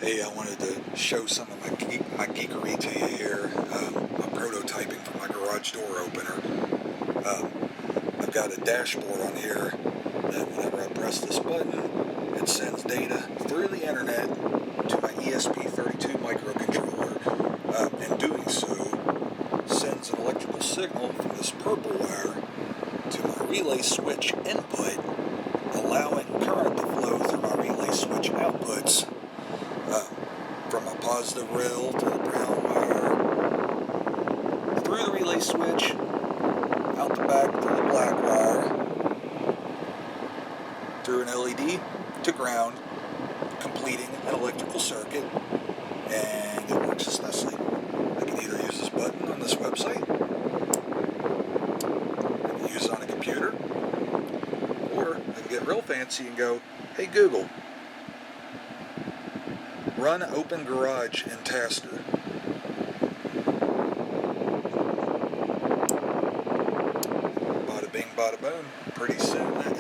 Hey, I wanted to show some of my geekery to you here. I'm prototyping for my garage door opener. I've got a dashboard on here that whenever I press this button, it sends data through the internet to my ESP32 microcontroller. In doing so, sends an electrical signal from this purple wire to my relay switch input, allowing current to flow through my relay switch outputs. From a positive rail to the brown wire, through the relay switch, out the back through the black wire, through an LED to ground, completing an electrical circuit, and it works as nicely. I can either use this button on this website, I can use it on a computer, or I can get real fancy and go, hey Google, run Open Garage in Taster. Bada bing, bada boom. Pretty soon that